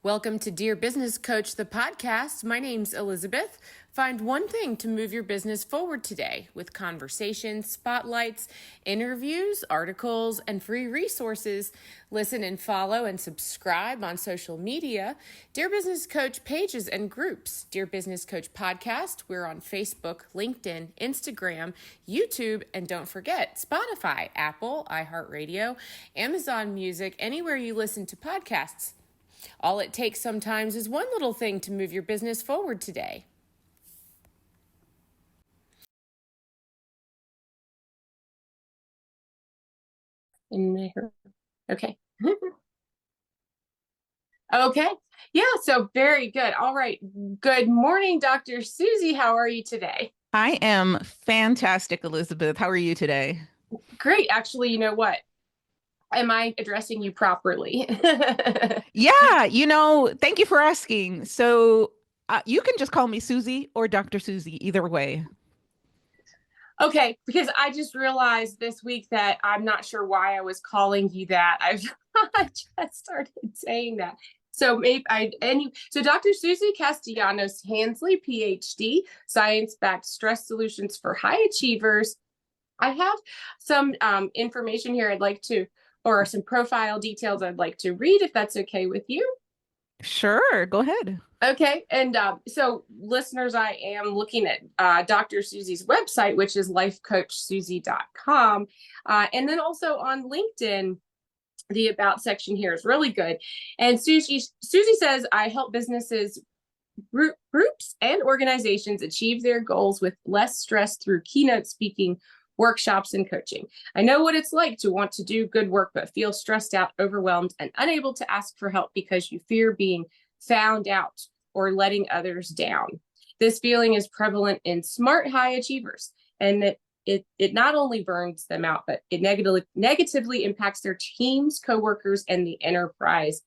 Welcome to Dear Business Coach, the podcast. My name's Elizabeth. Find one thing to move your business forward today with conversations, spotlights, interviews, articles, and free resources. Listen and follow and subscribe on social media. Dear Business Coach pages and groups. Dear Business Coach podcast. We're on Facebook, LinkedIn, Instagram, YouTube, and don't forget Spotify, Apple, iHeartRadio, Amazon Music, anywhere you listen to podcasts. All it takes sometimes is one little thing to move your business forward today. Okay. Okay. Yeah, so very good. All right. Good morning, Dr. Susie. How are you today? I am fantastic, Elizabeth. How are you today? Great. Actually, you know what? Am I addressing you properly? Yeah, thank you for asking. So you can just call me Susie or Dr. Susie, either way. Okay, because I just realized this week that I'm not sure why I was calling you that. I just started saying that. So Dr. Susie Castellanos-Hansley, PhD, science-backed stress solutions for high achievers. I have some information here or some profile details I'd like to read, if that's okay with you. Sure, go ahead. Okay, and so listeners, I am looking at Dr. Susie's website, which is lifecoachsusie.com. And then also on LinkedIn, the About section here is really good. And Susie says, I help businesses, groups, and organizations achieve their goals with less stress through keynote speaking, workshops, and coaching. I know what it's like to want to do good work, but feel stressed out, overwhelmed, and unable to ask for help because you fear being found out or letting others down. This feeling is prevalent in smart high achievers, and that it not only burns them out, but it negatively impacts their teams, coworkers, and the enterprise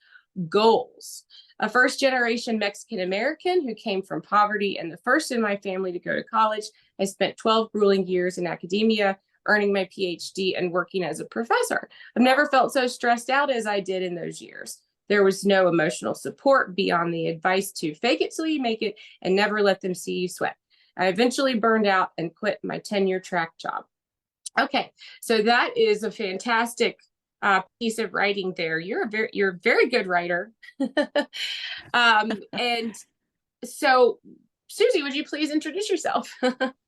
goals. A first-generation Mexican-American who came from poverty and the first in my family to go to college, I spent 12 grueling years in academia, earning my PhD and working as a professor. I've never felt so stressed out as I did in those years. There was no emotional support beyond the advice to fake it till you make it and never let them see you sweat. I eventually burned out and quit my tenure track job. Okay, so that is a fantastic piece of writing there. You're a very good writer. And so, Susie, would you please introduce yourself?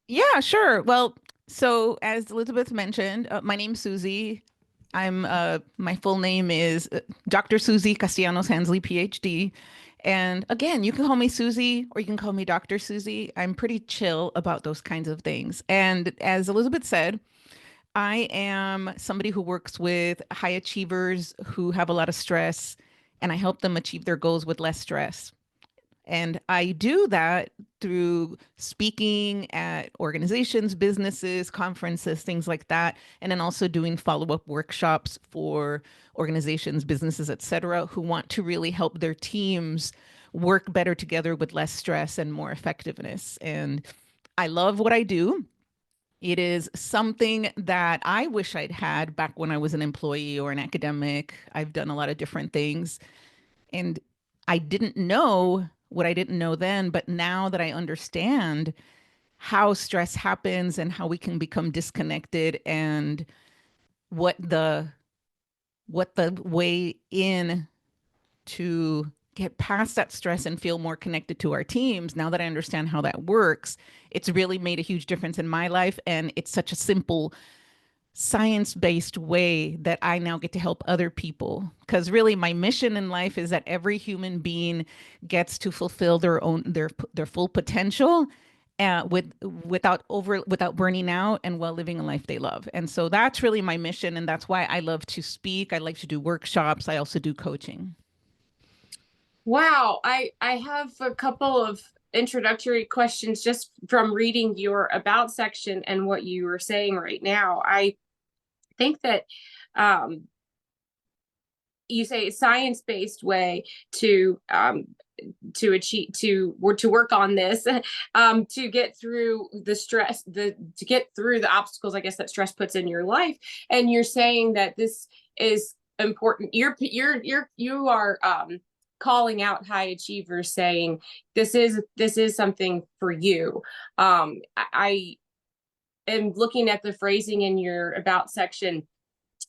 Yeah, sure. Well, so as Elizabeth mentioned, my name's Susie. My full name is Dr. Susie Castellanos-Hansley, PhD. And again, you can call me Susie or you can call me Dr. Susie. I'm pretty chill about those kinds of things. And as Elizabeth said, I am somebody who works with high achievers who have a lot of stress, and I help them achieve their goals with less stress. And I do that through speaking at organizations, businesses, conferences, things like that. And then also doing follow-up workshops for organizations, businesses, et cetera, who want to really help their teams work better together with less stress and more effectiveness. And I love what I do. It is something that I wish I'd had back when I was an employee or an academic. I've done a lot of different things. And I didn't know what I didn't know then, but now that I understand how stress happens and how we can become disconnected and what the way in to get past that stress and feel more connected to our teams, now that I understand how that works, it's really made a huge difference in my life. And it's such a simple science-based way that I now get to help other people. Because really my mission in life is that every human being gets to fulfill their full potential without burning out and while living a life they love. And so that's really my mission. And that's why I love to speak. I like to do workshops. I also do coaching. Wow, I have a couple of introductory questions just from reading your about section and what you were saying right now. I think that you say a science-based way to work on this, to get through the stress, to get through the obstacles, I guess, that stress puts in your life. And you're saying that this is important. You are calling out high achievers, saying this is something for you. I am looking at the phrasing in your about section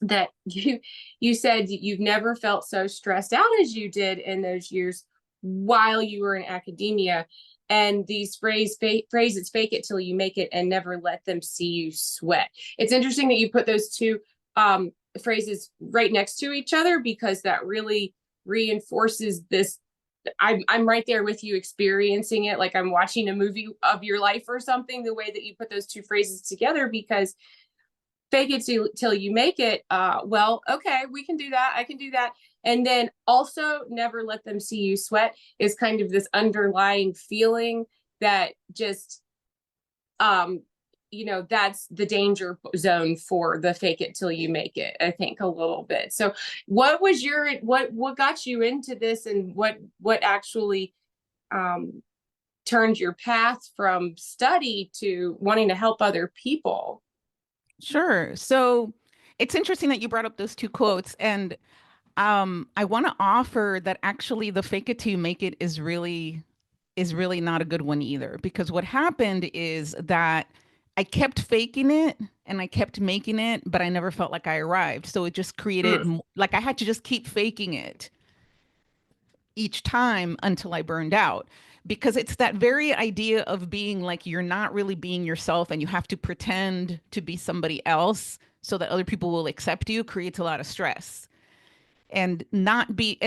that you said you've never felt so stressed out as you did in those years while you were in academia. And these phrases, fake it till you make it and never let them see you sweat. It's interesting that you put those two phrases right next to each other, because that really reinforces this. I'm right there with you, experiencing it like I'm watching a movie of your life or something, the way that you put those two phrases together, because fake it till you make it. Well, okay, we can do that. I can do that. And then also never let them see you sweat is kind of this underlying feeling that just, that's the danger zone for the fake it till you make it, I think, a little bit. So what was what got you into this, and what actually turned your path from study to wanting to help other people? Sure. So it's interesting that you brought up those two quotes. And I want to offer that actually the fake it till you make it is really not a good one either. Because what happened is that I kept faking it and I kept making it, but I never felt like I arrived. So it just created Mm, like I had to just keep faking it each time until I burned out. Because it's that very idea of being like you're not really being yourself and you have to pretend to be somebody else so that other people will accept you creates a lot of stress. And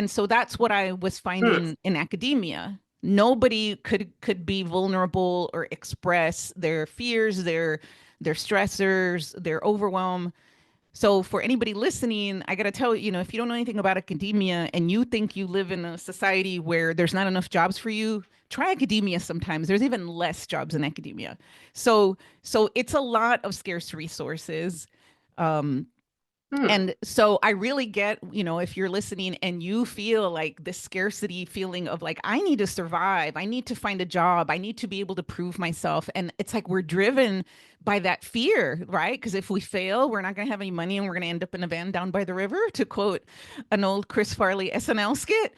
so that's what I was mm, finding in academia. Nobody could be vulnerable or express their fears, their stressors, their overwhelm. So for anybody listening, I got to tell you, if you don't know anything about academia and you think you live in a society where there's not enough jobs for you, try academia sometimes. There's even less jobs in academia. So it's a lot of scarce resources. Um, mm. and so I really get, if you're listening and you feel like this scarcity feeling of like, I need to survive, I need to find a job, I need to be able to prove myself. And it's like we're driven by that fear, right? Because if we fail, we're not going to have any money and we're going to end up in a van down by the river, to quote an old Chris Farley SNL skit.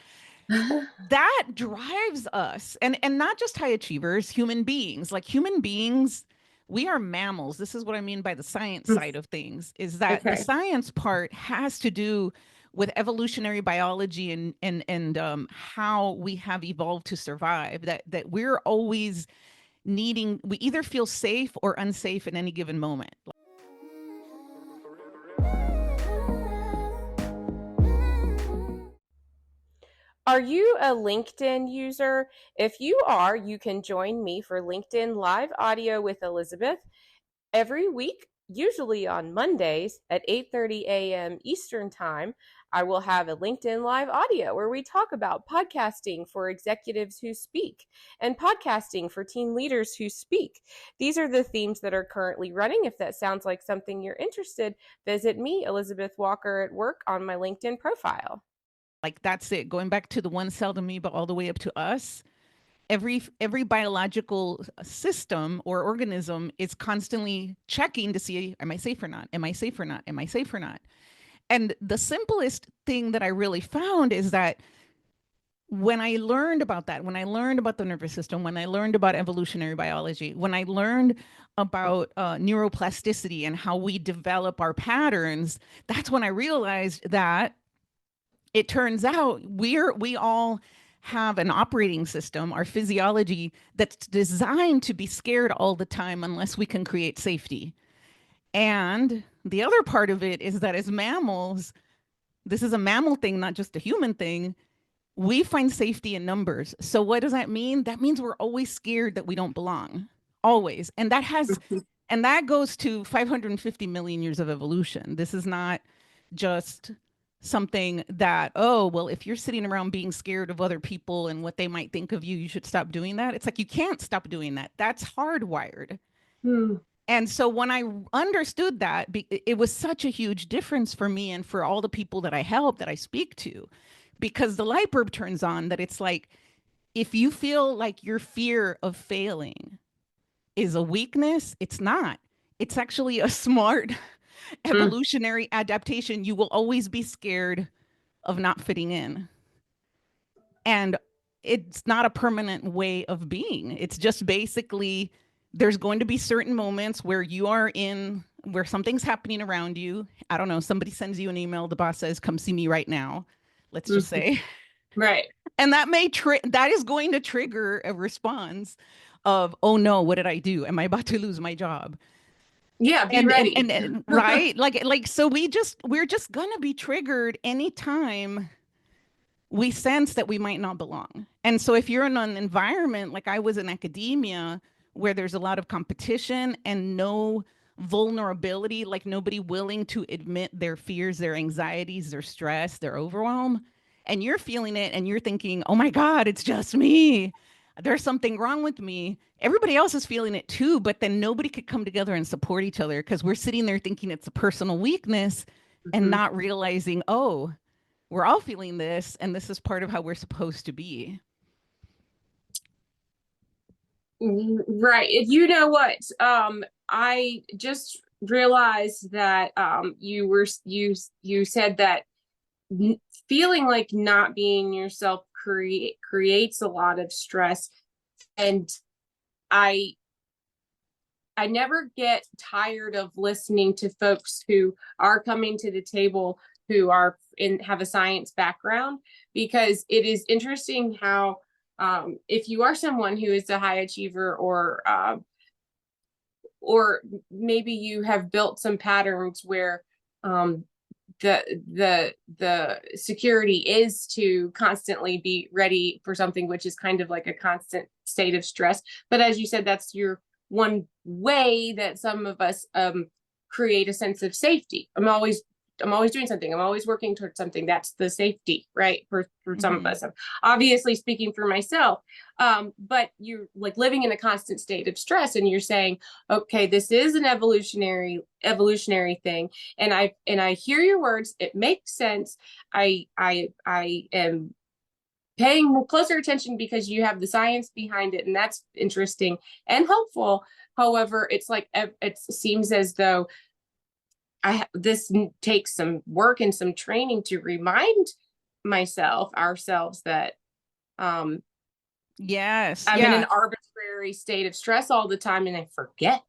That drives us. And not just high achievers, human beings. Like human beings, we are mammals. This is what I mean by the science side of things, is that the Okay. science part has to do with evolutionary biology and how we have evolved to survive. That we're always needing, we either feel safe or unsafe in any given moment. Are you a LinkedIn user? If you are, you can join me for LinkedIn Live Audio with Elizabeth every week, usually on Mondays at 8:30 a.m. Eastern Time. I will have a LinkedIn Live Audio where we talk about podcasting for executives who speak and podcasting for team leaders who speak. These are the themes that are currently running. If that sounds like something you're interested, visit me, Elizabeth Walker at Work, on my LinkedIn profile. Like that's it. Going back to the one cell amoeba all the way up to us, every biological system or organism is constantly checking to see, am I safe or not, am I safe or not, am I safe or not. And the simplest thing that I really found is that when I learned about that, when I learned about the nervous system, when I learned about evolutionary biology, when I learned about neuroplasticity and how we develop our patterns, that's when I realized that it turns out we all have an operating system, our physiology, that's designed to be scared all the time unless we can create safety. And the other part of it is that as mammals, this is a mammal thing, not just a human thing. We find safety in numbers. So what does that mean? That means we're always scared that we don't belong. Always. And that goes to 550 million years of evolution. This is not just something that, oh, well, if you're sitting around being scared of other people and what they might think of you, you should stop doing that. It's like you can't stop doing that. That's hardwired. Hmm. And so when I understood that, it was such a huge difference for me and for all the people that I help, that I speak to, because the light bulb turns on that it's like, if you feel like your fear of failing is a weakness, it's not. It's actually a smart Hmm. evolutionary adaptation. You will always be scared of not fitting in. And it's not a permanent way of being. It's just basically there's going to be certain moments where you are in where something's happening around you. I don't know, somebody sends you an email, the boss says, "Come see me right now." Let's just Mhm. say. Right. And that is going to trigger a response of, "Oh no, what did I do? Am I about to lose my job?" Yeah, be ready. And right? So we're just gonna be triggered anytime we sense that we might not belong. And so if you're in an environment like I was in academia, where there's a lot of competition and no vulnerability, like nobody willing to admit their fears, their anxieties, their stress, their overwhelm, and you're feeling it and you're thinking, "Oh my God, it's just me. There's something wrong with me." Everybody else is feeling it too, but then nobody could come together and support each other because we're sitting there thinking it's a personal weakness and Mhm. not realizing, oh, we're all feeling this, and this is part of how we're supposed to be. Right. You know what? I just realized that you said that feeling like not being yourself creates a lot of stress, and I I never get tired of listening to folks who are coming to the table who are in have a science background, because it is interesting how if you are someone who is a high achiever, or maybe you have built some patterns where um, the security is to constantly be ready for something, which is kind of like a constant state of stress. But as you said, that's your one way that some of us create a sense of safety. I'm always doing something. I'm always working towards something. That's the safety, right? For some of Hmm. us. I'm obviously speaking for myself. But you're like living in a constant state of stress, and you're saying, okay, this is an evolutionary thing, and I hear your words. It makes sense. I am paying closer attention because you have the science behind it, and that's interesting and helpful. However, it's like it seems as though this takes some work and some training to remind ourselves that um, Yes, I'm in an yeah, arbitrary state of stress all the time, and I forget.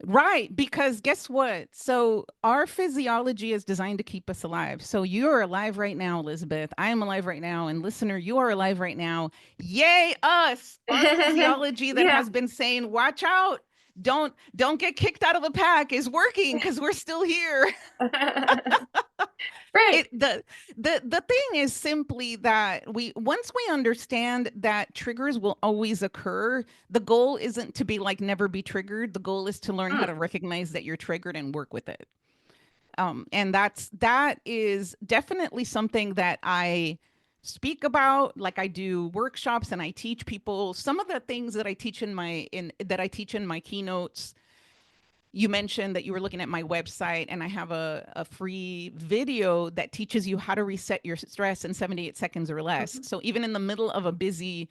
right. Because guess what? So our physiology is designed to keep us alive. So you're alive right now, Elizabeth. I am alive right now, and listener, you are alive right now. Yay, us! Our physiology that Yeah. has been saying, "Watch out! Don't get kicked out of the pack," is working because we're still here. Right. The thing is simply that we once we understand that triggers will always occur, the goal isn't to be like never be triggered. The goal is to learn how Mm. to recognize that you're triggered and work with it. And that is definitely something that I speak about. Like I do workshops and I teach people some of the things that I teach in my keynotes. You mentioned that you were looking at my website, and I have a free video that teaches you how to reset your stress in 78 seconds or less. Mhm. So even in the middle of a busy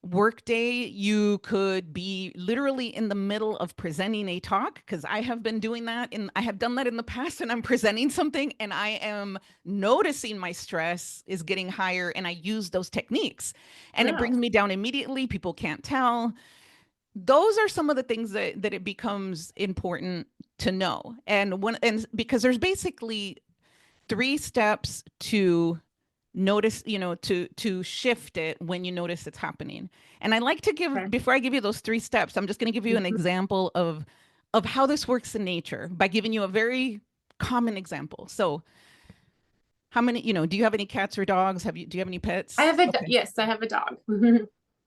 workday, you could be literally in the middle of presenting a talk, because I have done that in the past, and I'm presenting something and I am noticing my stress is getting higher, and I use those techniques and it Oh. brings me down immediately. People can't tell. Those are some of the things that it becomes important to know. And because there's basically three steps to notice, to shift it when you notice it's happening. And I like to give, Okay. before I give you those three steps, I'm just going to give you an Mhm. example of how this works in nature by giving you a very common example. So how many, do you have any cats or dogs? Do you have any I pets? have a Okay. yes, I have a dog.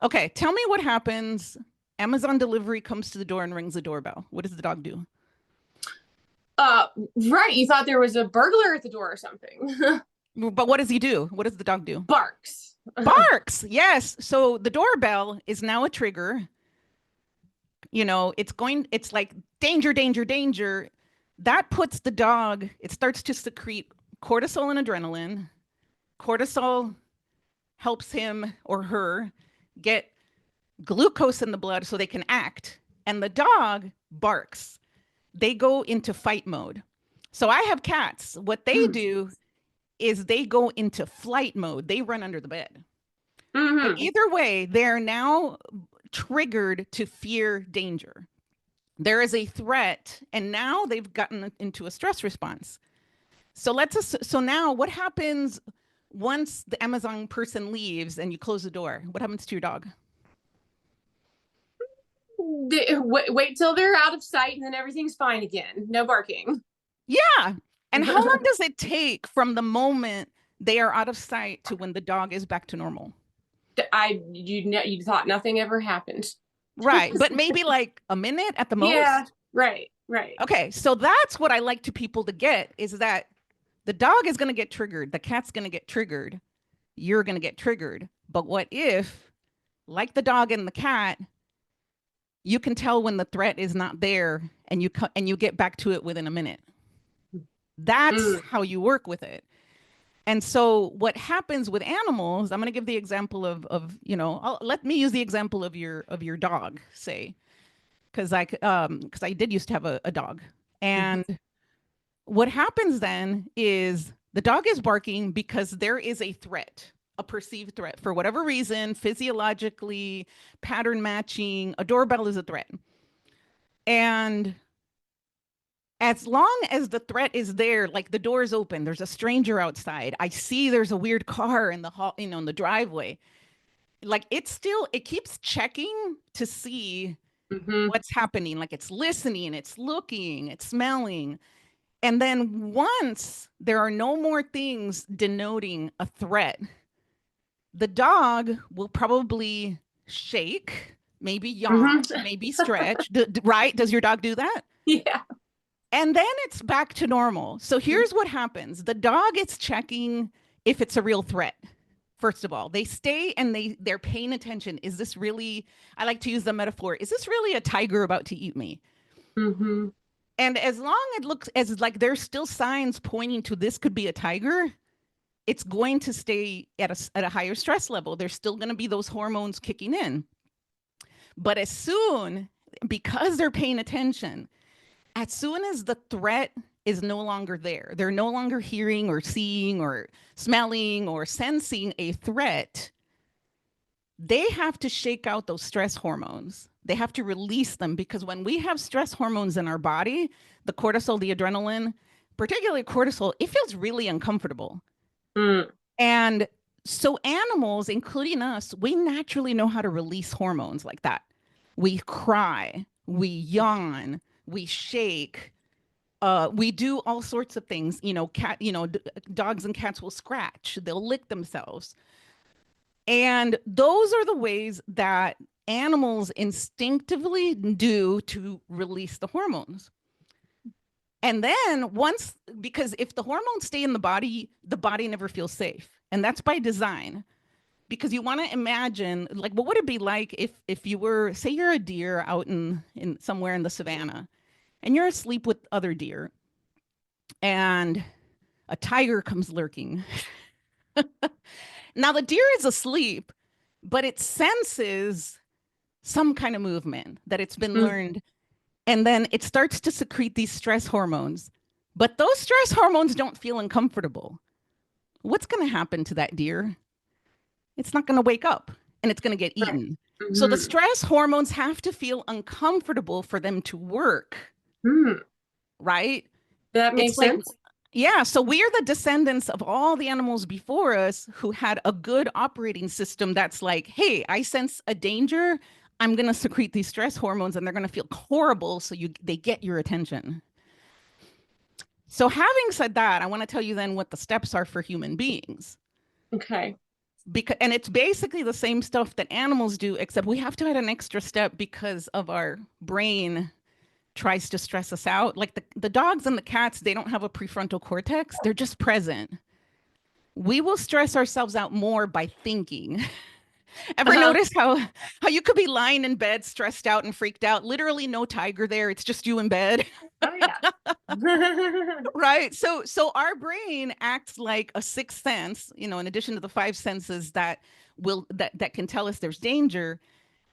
Okay, tell me what happens. Amazon delivery comes to the door and rings the doorbell. What does the dog do? uh, right. You thought there was a burglar at the door or something. But what does he do? What does the dog do? Barks. Barks. Yes. So the doorbell is now a trigger. It's like danger, danger, danger. That puts the dog, it starts to secrete cortisol and adrenaline. Cortisol helps him or her get glucose in the blood so they can act. And the dog barks. They go into fight mode. So I have cats. What they do is they go into flight mode. They run under the bed. Either way, they're now triggered to fear danger. There is a threat, and now they've gotten into a stress response. So now what happens once the Amazon person leaves and you close the door? What happens to your dog? Wait till they're out of sight and then everything's fine again. No barking. Yeah. And how long does it take from the moment they are out of sight to when the dog is back to normal? You thought nothing ever happened. Right. But maybe like a minute at the Yeah, most. right. Okay. So that's what I like to people to get is that the dog is going to get triggered. The cat's going to get triggered. You're going to get triggered. But what if, like the dog and the cat, you can tell when the threat is not there and you get back to it within a minute. That's how you work with it. And so what happens with animals, I'm going to give the example of let me use the example of your dog, say, because I did used to have a dog. And what happens then is the dog is barking because there is a threat, a perceived threat for whatever reason, physiologically, pattern matching, a doorbell is a threat. And as long as the threat is there, like the door is open, there's a stranger outside, I see there's a weird car in the hall, in the driveway, like it keeps checking to see what's happening. Like it's listening, it's looking, it's smelling. And then once there are no more things denoting a threat, the dog will probably shake, maybe yawn, maybe stretch. Right? Does your dog do that? Yeah. And then it's back to normal. So here's what happens. The dog is checking if it's a real threat. First of all, they stay and they're paying attention. Is this really, I like to use the metaphor, is this really a tiger about to eat me? And as long as it looks as like there's still signs pointing to this could be a tiger, it's going to stay at a higher stress level. There's still going to be those hormones kicking in. But because they're paying attention, as soon as the threat is no longer there, they're no longer hearing or seeing or smelling or sensing a threat, they have to shake out those stress hormones. They have to release them, because when we have stress hormones in our body, the cortisol, the adrenaline, particularly cortisol, it feels really uncomfortable. And so animals, including us, we naturally know how to release hormones like that. We cry, we yawn, we shake, we do all sorts of things. Dogs and cats will scratch, they'll lick themselves. And those are the ways that animals instinctively do to release the hormones. And then because if the hormones stay in the body never feels safe. And that's by design. Because you want to imagine, like, what would it be like if you were, say you're a deer out in somewhere in the savannah, and you're asleep with other deer, and a tiger comes lurking. Now the deer is asleep, but it senses some kind of movement that it's been learned. And then it starts to secrete these stress hormones. But those stress hormones don't feel uncomfortable. What's going to happen to that deer? It's not going to wake up and it's going to get eaten. So the stress hormones have to feel uncomfortable for them to work. Right? That makes sense. Yeah, so we are the descendants of all the animals before us who had a good operating system that's like, hey, I sense a danger, I'm going to secrete these stress hormones and they're going to feel horrible, so they get your attention. So having said that, I want to tell you then what the steps are for human beings. Okay. And it's basically the same stuff that animals do, except we have to add an extra step because of our brain tries to stress us out. Like the dogs and the cats, they don't have a prefrontal cortex. They're just present. We will stress ourselves out more by thinking. Ever notice how you could be lying in bed stressed out and freaked out? Literally no tiger there. It's just you in bed. Oh yeah. Right. So our brain acts like a sixth sense, in addition to the five senses that can tell us there's danger.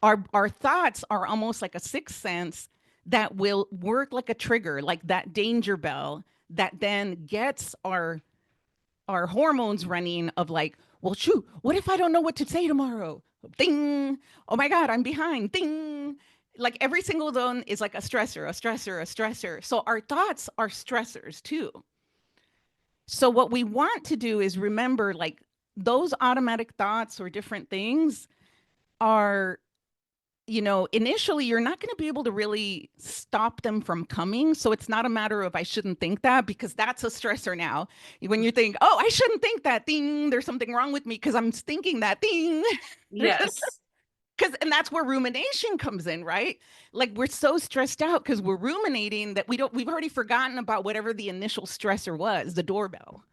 Our thoughts are almost like a sixth sense that will work like a trigger, like that danger bell that then gets our hormones running of like, well, shoot, what if I don't know what to say tomorrow? Ding. Oh my God, I'm behind. Ding. Like every single zone is like a stressor, a stressor, a stressor. So our thoughts are stressors too. So what we want to do is remember like those automatic thoughts or different things are, initially you're not going to be able to really stop them from coming. So it's not a matter of I shouldn't think that because that's a stressor now. When you think, oh, I shouldn't think that thing, there's something wrong with me because I'm thinking that thing. Yes. And that's where rumination comes in, right? Like we're so stressed out because we're ruminating that we've already forgotten about whatever the initial stressor was, the doorbell.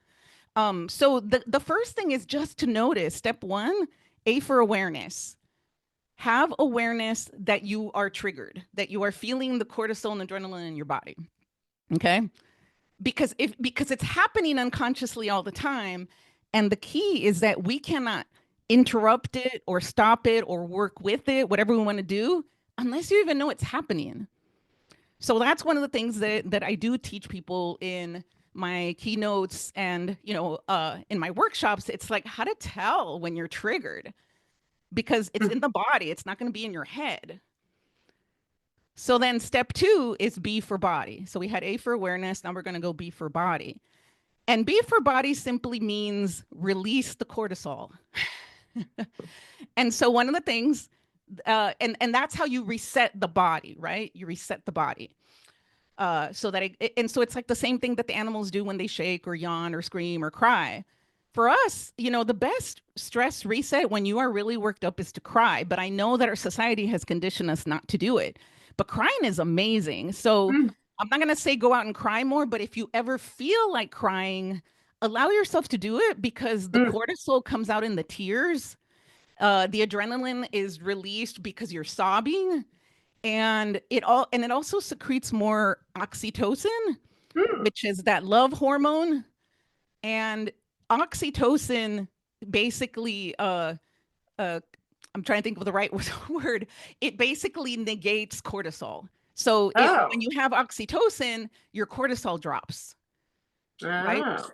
So the first thing is just to notice, step one, A for awareness. Have awareness that you are triggered, that you are feeling the cortisol and adrenaline in your body. Okay. Because it's happening unconsciously all the time. And the key is that we cannot interrupt it or stop it or work with it, whatever we want to do, unless you even know it's happening. So that's one of the things that I do teach people in my keynotes and in my workshops. It's like how to tell when you're triggered because it's in the body. It's not going to be in your head. So then step two is B for body. So we had A for awareness. Now we're going to go B for body. And B for body simply means release the cortisol. And so one of the things, and that's how you reset the body, right? You reset the body. So it's like the same thing that the animals do when they shake or yawn or scream or cry. For us, the best stress reset when you are really worked up is to cry. But I know that our society has conditioned us not to do it. But crying is amazing. So Mm, I'm not going to say go out and cry more, but if you ever feel like crying, allow yourself to do it because the mm, cortisol comes out in the tears. The adrenaline is released because you're sobbing, and it also secretes more oxytocin, mm. which is that love hormone. And oxytocin basically, uh, I'm trying to think of the right word. It basically negates cortisol. So when Oh. you have oxytocin, your cortisol drops, right? Oh.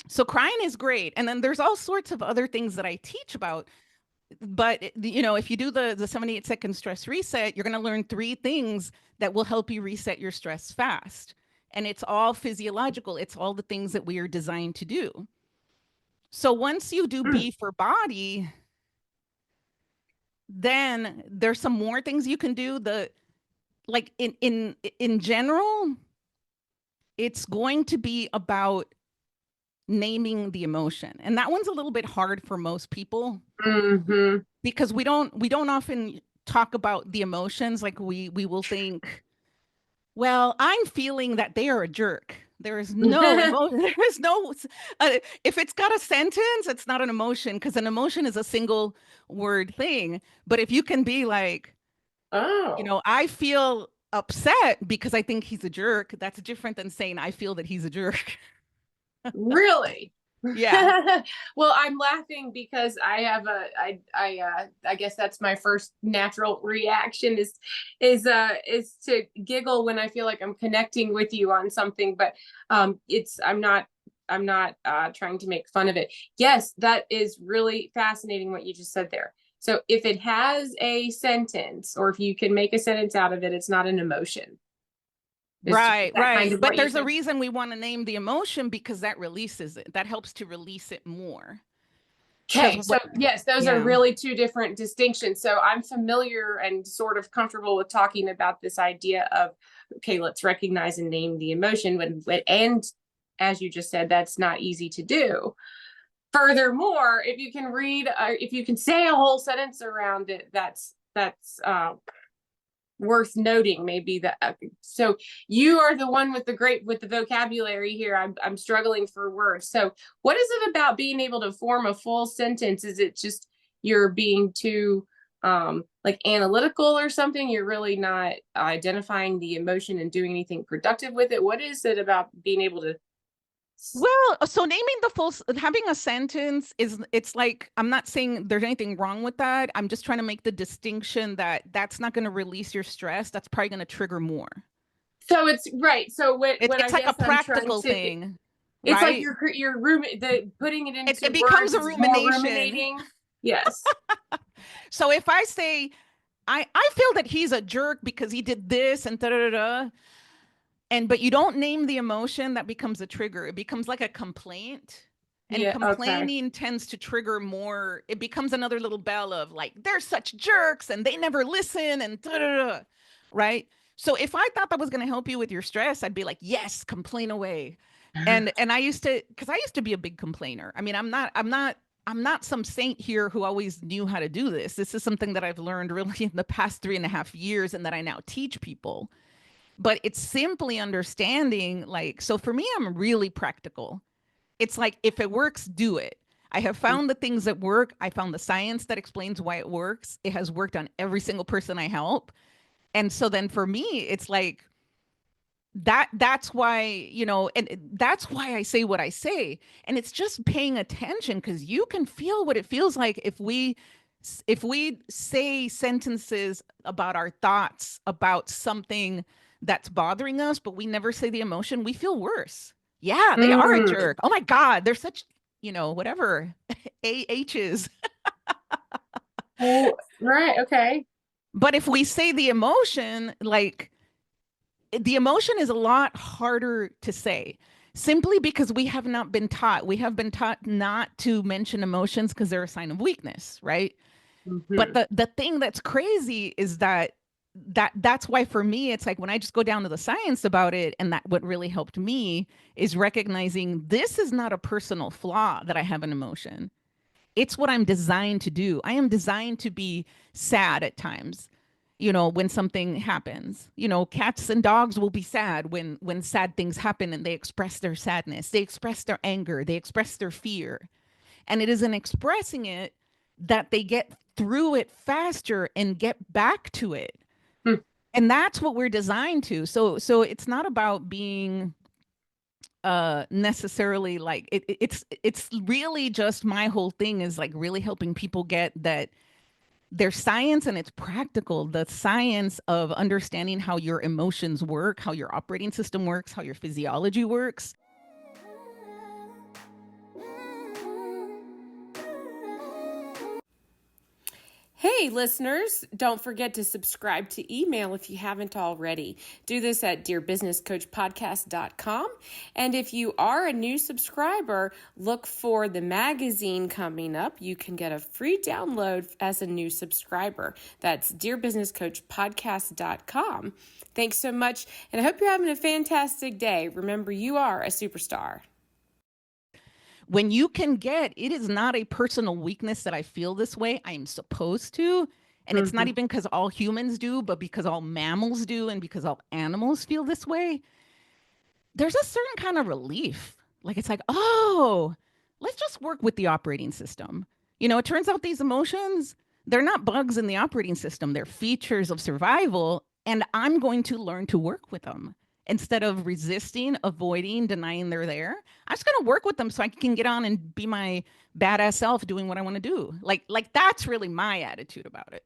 So crying is great. And then there's all sorts of other things that I teach about. But if you do the 78-second stress reset, you're going to learn three things that will help you reset your stress fast. And it's all physiological. It's all the things that we are designed to do. So once you do Mm, B for body, then there's some more things you can do. The like in general, it's going to be about naming the emotion. And that one's a little bit hard for most people mm-hmm. because we don't often talk about the emotions. Like we will think, well, I'm feeling that they are a jerk. There is no emotion. There is no, if it's got a sentence, it's not an emotion because an emotion is a single word thing. But if you can be like, Oh. I feel upset because I think he's a jerk, that's different than saying I feel that he's a jerk. Really? Yeah. Well, I'm laughing because I have I guess that's my first natural reaction is to giggle when I feel like I'm connecting with you on something, but it's I'm not trying to make fun of it. Yes, that is really fascinating what you just said there. So if it has a sentence or if you can make a sentence out of it, it's not an emotion. Is Right, that kind right. of But what you there's a said? reason we want to name the emotion because that releases it. That helps to release it more. Because Okay, so yes, those are yeah. really two different distinctions. So I'm familiar and sort of comfortable with talking about this idea of, okay, let's recognize and name the emotion. And as you just said, that's not easy to do. Furthermore, if you can say a whole sentence around it, that's worth noting maybe that so you are the one with the vocabulary here. I'm struggling for words. So what is it about being able to form a full sentence? Is it just you're being too like analytical or something? You're really not identifying the emotion and doing anything productive with it? What is it about being able to Well, so naming the having a sentence it's like, I'm not saying there's anything wrong with that. I'm just trying to make the distinction that that's not going to release your stress. That's probably going to trigger more. so it's right. So what I It's like a guess I'm trying practical to thing, it's like right? the putting it It, into it becomes words a is more rumination. ruminating. Yes. So if I say, I feel that he's a jerk because he did this and da da da, da, and but you don't name the emotion, that becomes a trigger. It becomes like a complaint. And Yeah. Okay. complaining tends to trigger more. It becomes another little bell of like, they're such jerks and they never listen and da da da. Right. So if I thought that was going to help you with your stress, I'd be like, yes, complain away. And I used to, because I used to be a big complainer. I mean, I'm not some saint here who always knew how to do this. This is something that I've learned really in the past 3.5 years and that I now teach people. But it's simply understanding, like, so for me, I'm really practical. It's like, if it works, do it. I have found the things that work. I found the science that explains why it works. It has worked on every single person I help. And so then for me, it's like, that's why, and that's why I say what I say. And it's just paying attention, because you can feel what it feels like if we say sentences about our thoughts about something that's bothering us, but we never say the emotion. We feel worse. Yeah, they are a Mm. jerk. Oh my God, they're such, whatever. AHs. Oh, right. Okay. But if we say the emotion, like, the emotion is a lot harder to say, simply because we have not been taught. We have been taught not to mention emotions because they're a sign of weakness, right? But Hmm. the thing that's crazy is that's why for me it's like, when I just go down to the science about it, and that what really helped me is recognizing this is not a personal flaw that I have an emotion. It's what I'm designed to do. I am designed to be sad at times. When something happens, cats and dogs will be sad when sad things happen, and they express their sadness, they express their anger, they express their fear. And it is in expressing it that they get through it faster and get back to it. Hmm. And that's what we're designed to. So it's not about being necessarily like it's really just, my whole thing is like really helping people get that there's science, and it's practical. The science of understanding how your emotions work, how your operating system works, how your physiology works. Hey, listeners, don't forget to subscribe to email if you haven't already. Do this at dearbusinesscoachpodcast.com. And if you are a new subscriber, look for the magazine coming up. You can get a free download as a new subscriber. That's dearbusinesscoachpodcast.com. Thanks so much, and I hope you're having a fantastic day. Remember, you are a superstar. When you can get, it is not a personal weakness that I feel this way. I'm supposed to. And it's not Mhm. even because all humans do, but because all mammals do, and because all animals feel this way. There's a certain kind of relief. Like, it's like, oh, let's just work with the operating system. It turns out these emotions, they're not bugs in the operating system, they're features of survival. And I'm going to learn to work with them instead of resisting, avoiding, denying they're there. I'm just going to work with them so I can get on and be my badass self doing what I want to do. Like that's really my attitude about it.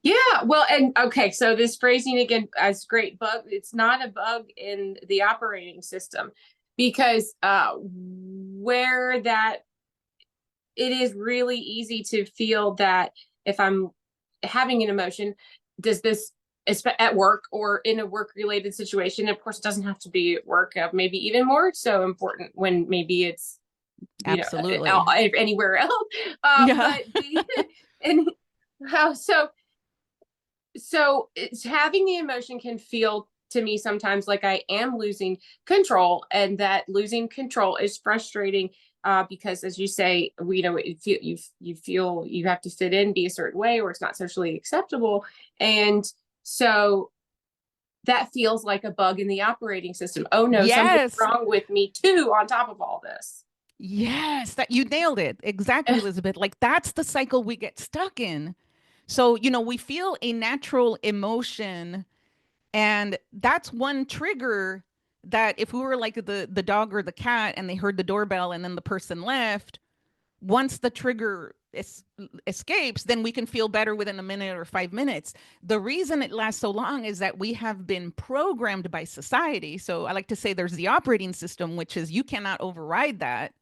Yeah, well, and okay, so this phrasing again as great bug, it's not a bug in the operating system, because where that it is really easy to feel that if I'm having an emotion, does this at work or in a work related situation, of course it doesn't have to be at work, maybe even more so important when maybe it's Absolutely. anywhere else, Yeah. but the and how so it's having the emotion can feel to me sometimes like I am losing control, and that losing control is frustrating, because as you say, you feel you have to fit in, be a certain way, or it's not socially acceptable, and so that feels like a bug in the operating system. Oh no, something's Yes. wrong with me too. On top of all this. Yes, that you nailed it. Exactly, Elizabeth. Like, that's the cycle we get stuck in. So, we feel a natural emotion, and that's one trigger that if we were like the dog or the cat and they heard the doorbell and then the person left, once the trigger escapes, then we can feel better within a minute or 5 minutes. The reason it lasts so long is that we have been programmed by society. So I like to say there's the operating system, which is you cannot override that.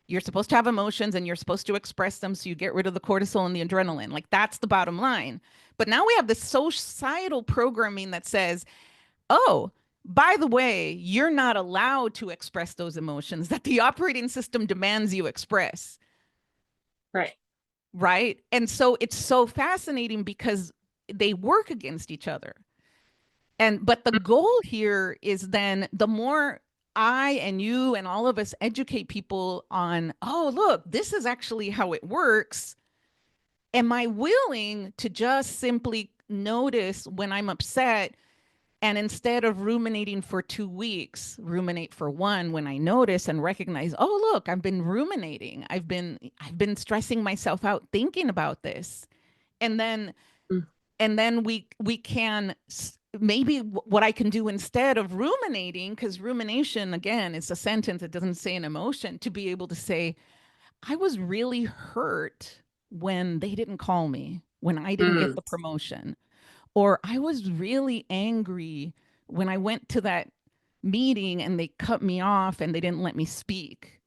You're supposed to have emotions and you're supposed to express them so you get rid of the cortisol and the adrenaline. Like that's the bottom line. But now we have this societal programming that says, oh, by the way, you're not allowed to express those emotions that the operating system demands you express. Right. Right. And so it's so fascinating because they work against each other. And but the goal here is then the more I and you and all of us educate people on, oh, look, this is actually how it works. Am I willing to just simply notice when I'm upset and instead of ruminating for 2 weeks, ruminate for one when I notice and recognize, oh, look, I've been ruminating. I've been stressing myself out thinking about this. And then Mm. we can maybe what I can do instead of ruminating, because rumination again is a sentence, it doesn't say an emotion, to be able to say, I was really hurt when they didn't call me, when I didn't get Mm. the promotion, or I was really angry when I went to that meeting and they cut me off and they didn't let me speak.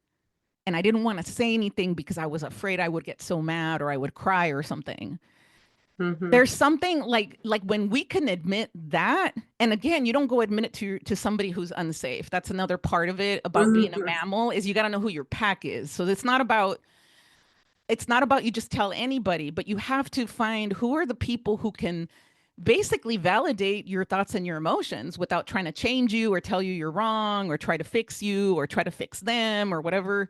And I didn't want to say anything because I was afraid I would get so mad or I would cry or something. Mhm. There's something like when we can admit that, and again, you don't go admit it to somebody who's unsafe. That's another part of it about being a Mhm. mammal is you got to know who your pack is. So it's not about you just tell anybody, but you have to find who are the people who can basically validate your thoughts and your emotions without trying to change you or tell you you're wrong or try to fix you or try to fix them or whatever.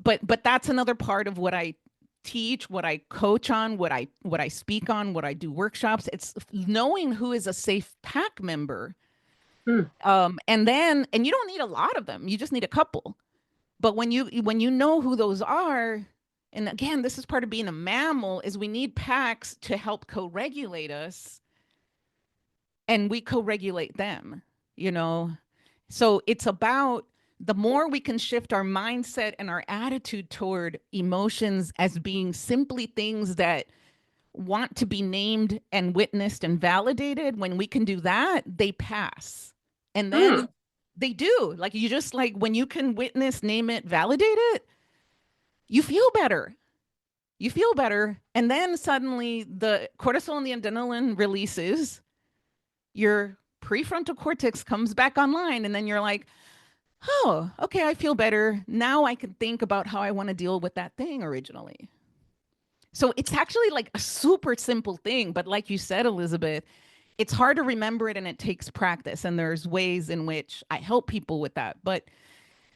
But that's another part of what I teach, what I coach on, what I speak on, what I do workshops. It's knowing who is a safe pack member. Mm. And you don't need a lot of them. You just need a couple. But when you know who those are, and again, this is part of being a mammal, is we need packs to help co-regulate us, and we co-regulate them, you know? So it's about the more we can shift our mindset and our attitude toward emotions as being simply things that want to be named and witnessed and validated, when we can do that, they pass. And then Mm. they do. Like you just like when you can witness, name it, validate it, you feel better. You feel better. And then suddenly the cortisol and the adrenaline releases, your prefrontal cortex comes back online, and then you're like, oh, okay, I feel better. Now I can think about how I want to deal with that thing originally. So it's actually like a super simple thing. But like you said, Elizabeth, it's hard to remember it and it takes practice. And there's ways in which I help people with that. But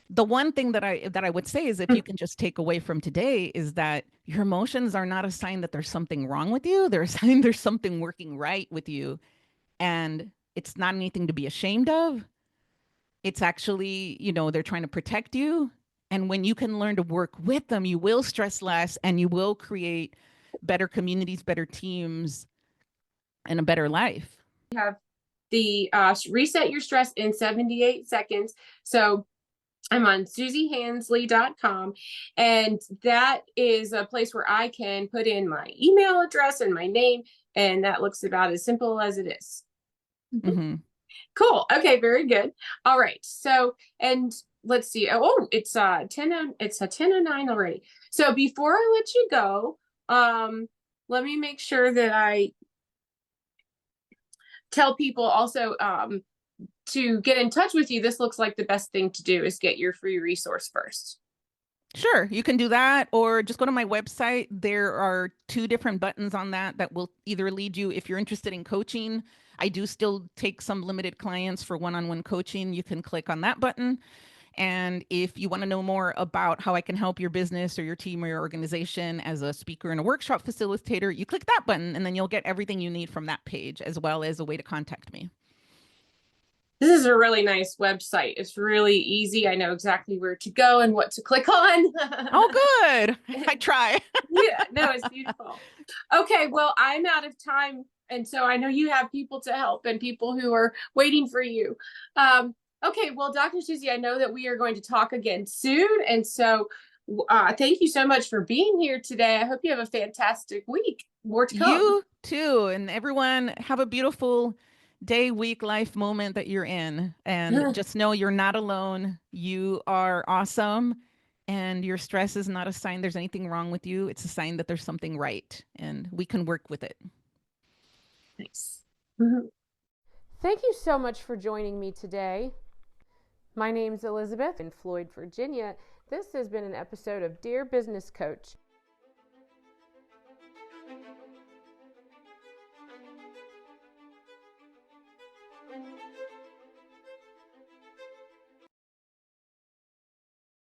the one thing that I would say is if you can just take away from today is that your emotions are not a sign that there's something wrong with you. They're a sign there's something working right with you. And it's not anything to be ashamed of. It's actually, they're trying to protect you. And when you can learn to work with them, you will stress less and you will create better communities, better teams, and a better life. Have the reset your stress in 78 seconds. So I'm on susiehansley.com, and that is a place where I can put in my email address and my name, and that looks about as simple as it is. Mm-hmm. Cool. Okay, very good. All right. So, and let's see. Oh, it's 10:09 already. So before I let you go, let me make sure that I tell people also to get in touch with you. This looks like the best thing to do is get your free resource first. Sure, you can do that, or just go to my website. There are two different buttons on that will either lead you, if you're interested in coaching. I do still take some limited clients for one-on-one coaching. You can click on that button. And if you want to know more about how I can help your business or your team or your organization as a speaker and a workshop facilitator, you click that button and then you'll get everything you need from that page, as well as a way to contact me. This is a really nice website. It's really easy. I know exactly where to go and what to click on. Oh, good. I try. Yeah, no, it's beautiful. Okay, well, I'm out of time. And so I know you have people to help and people who are waiting for you. Okay, well, Dr. Susie, I know that we are going to talk again soon. And so thank you so much for being here today. I hope you have a fantastic week. More to come. You too. And everyone, have a beautiful day, week, life moment that you're in. And just know you're not alone. You are awesome. And your stress is not a sign there's anything wrong with you. It's a sign that there's something right, and we can work with it. Nice. Mhm. Thank you so much for joining me today. My name's Elizabeth in Floyd, Virginia. This has been an episode of Dear Business Coach.